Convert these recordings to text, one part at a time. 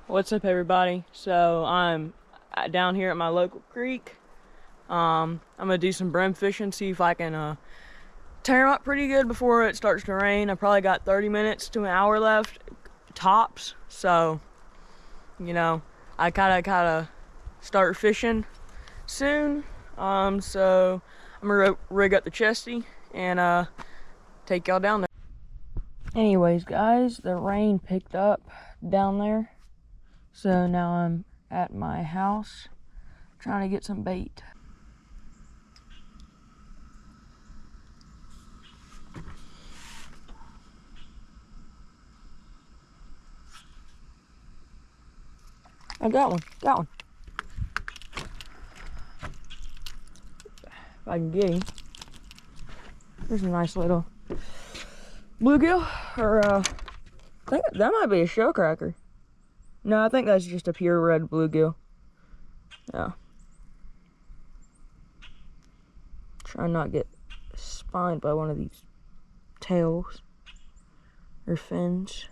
What's up, everybody? So I'm down here at my local creek. I'm gonna do some brim fishing, see if I can tear them up pretty good before it starts to rain. I probably got 30 minutes to an hour left tops, so you know I gotta start fishing soon. So I'm gonna rig up the chesty and take y'all down there. Anyways, guys, the rain picked up down there. So now I'm at my house trying to get some bait. I got one. If I can get him. There's a nice little bluegill, or I think that might be a shellcracker. No, I think that's just a pure red bluegill. Yeah. Try not to get spined by one of these tails or fins.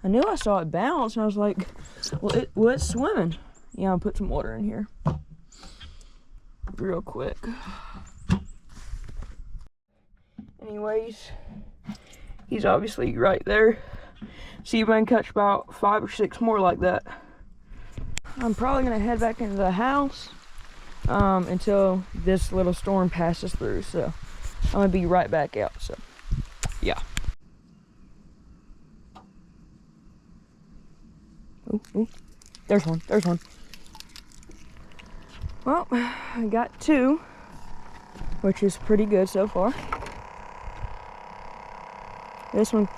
I knew I saw it bounce, and I was like, well, it's swimming. Yeah, I'll put some water in here real quick. Anyways, he's obviously right there. See if I can catch about 5 or 6 more like that. I'm probably gonna head back into the house until this little storm passes through. So I'm gonna be right back out. So yeah. Ooh, there's one. Well, I got 2, which is pretty good so far. This one,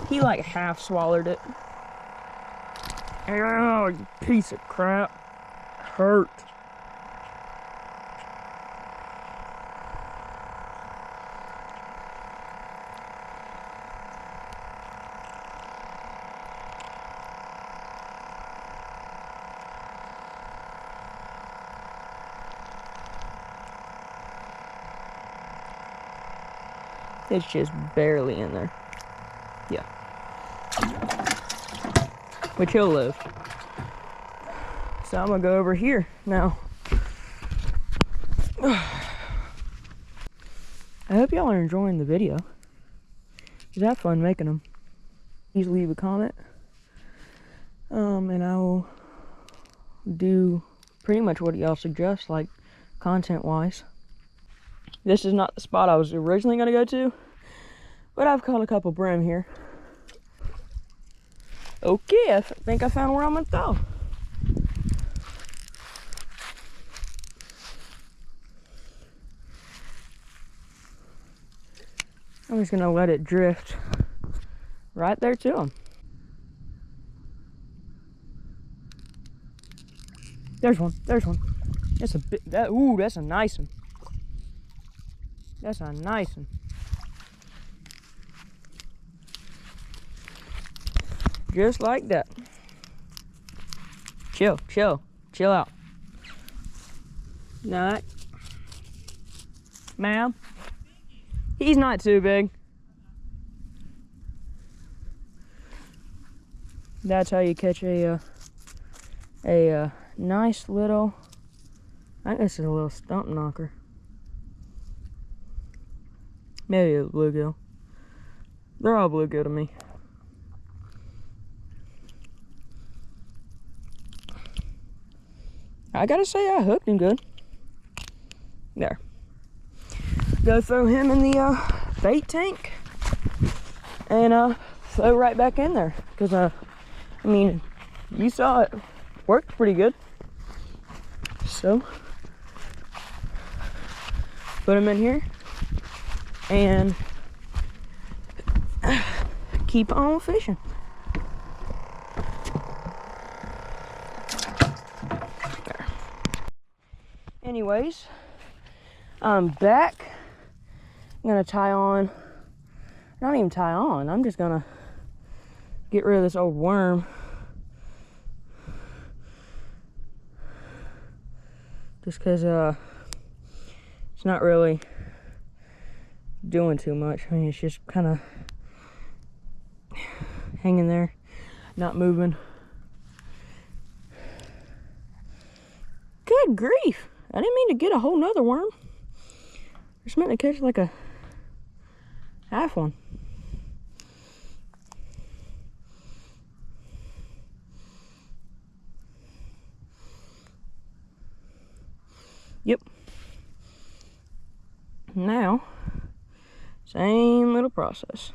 he like half swallowed it. Oh, you piece of crap. Hurt. It's just barely in there. Yeah. Which he'll live. So I'm gonna go over here now. I hope y'all are enjoying the video. It's that fun making them. Please leave a comment. And I will do pretty much what y'all suggest, like content-wise. This is not the spot I was originally gonna go to, but I've caught a couple brim here. Okay, I think I found where I'm gonna throw. I'm just gonna let it drift right there to him. There's one. That's a bit, that's a nice one. That's a nice one. Just like that. Chill out. Not. Ma'am. He's not too big. That's how you catch a nice little, I think this is a little stump knocker. Maybe a bluegill. They're all bluegill to me. I gotta say, I hooked him good. There. Go throw him in the bait tank and throw right back in there. Because, I mean, you saw it worked pretty good. So, put him in here and keep on fishing. There. Anyways, I'm back. I'm gonna tie on, not even tie on, I'm just gonna get rid of this old worm. Just because it's not really doing too much. I mean, it's just kind of hanging there, not moving. Good grief! I didn't mean to get a whole nother worm. I just meant to catch like a half one. Yep. Now, same little process.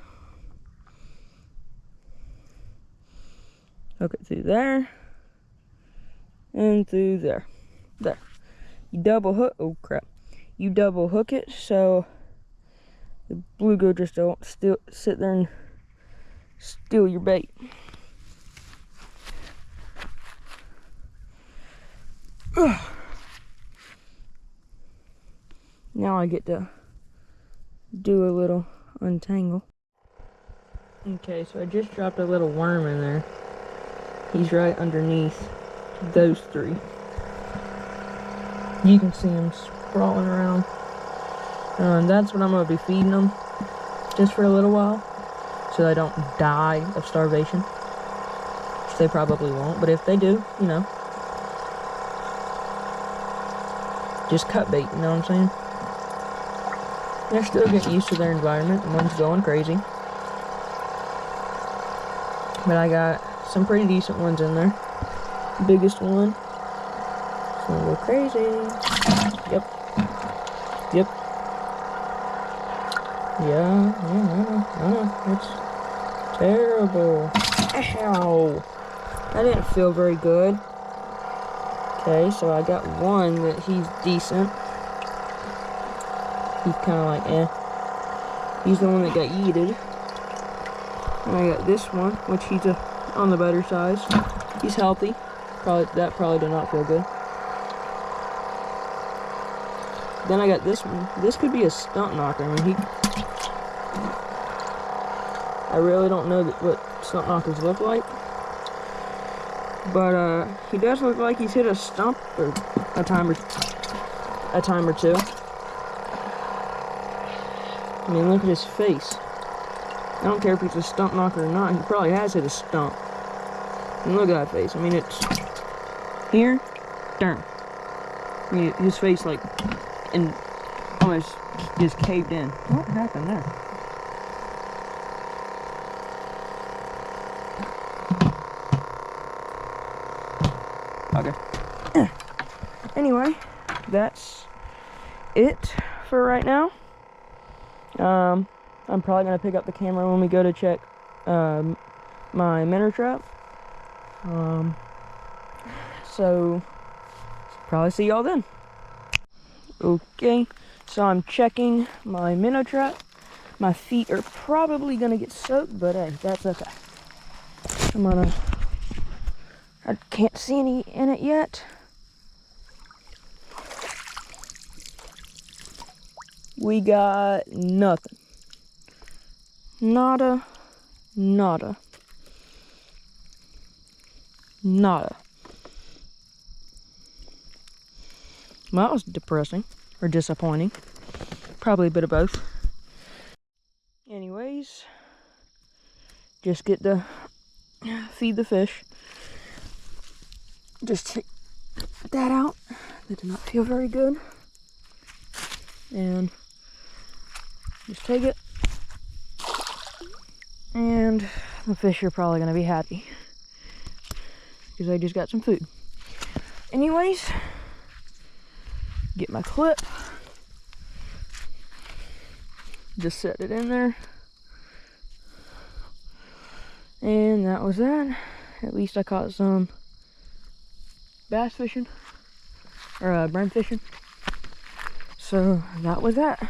Hook it through there and through there. There. You double hook. Oh crap! You double hook it so the bluegill just don't sit there and steal your bait. Ugh. Now I get to do a little untangle. Okay, so I just dropped a little worm in there. He's right underneath those three. You can see him sprawling around. That's what I'm going to be feeding them just for a little while so they don't die of starvation. Which they probably won't, but if they do, you know, just cut bait, you know what I'm saying? They're still getting used to their environment. One's going crazy. But I got some pretty decent ones in there. The biggest one. It's gonna go crazy. Yep. Yep. Yeah, I know. It's terrible. Ow! That didn't feel very good. Okay, so I got one that he's decent. He's kind of like, eh. He's the one that got yeeted. And I got this one, which he's on the better size. He's healthy. That probably did not feel good. Then I got this one. This could be a stump knocker. I mean, I really don't know what stump knockers look like. But he does look like he's hit a stump or a time or two. I mean, look at his face. I don't care if he's a stump knocker or not. He probably has hit a stump. And look at that face. I mean, it's here, darn. I mean, his face like, and almost just caved in. What happened there? Okay. Anyway, that's it for right now. I'm probably gonna pick up the camera when we go to check my minnow trap. So probably see y'all then. Okay, so I'm checking my minnow trap. My feet are probably gonna get soaked, but hey, that's okay. I can't see any in it yet. We got nothing. Nada. Nada. Nada. Well, that was depressing. Or disappointing. Probably a bit of both. Anyways. Just get to feed the fish. Just take that out. That did not feel very good. And just take it. And the fish are probably going to be happy. Because I just got some food. Anyways. Get my clip. Just set it in there. And that was that. At least I caught some bass fishing. Or bream fishing. So that was that.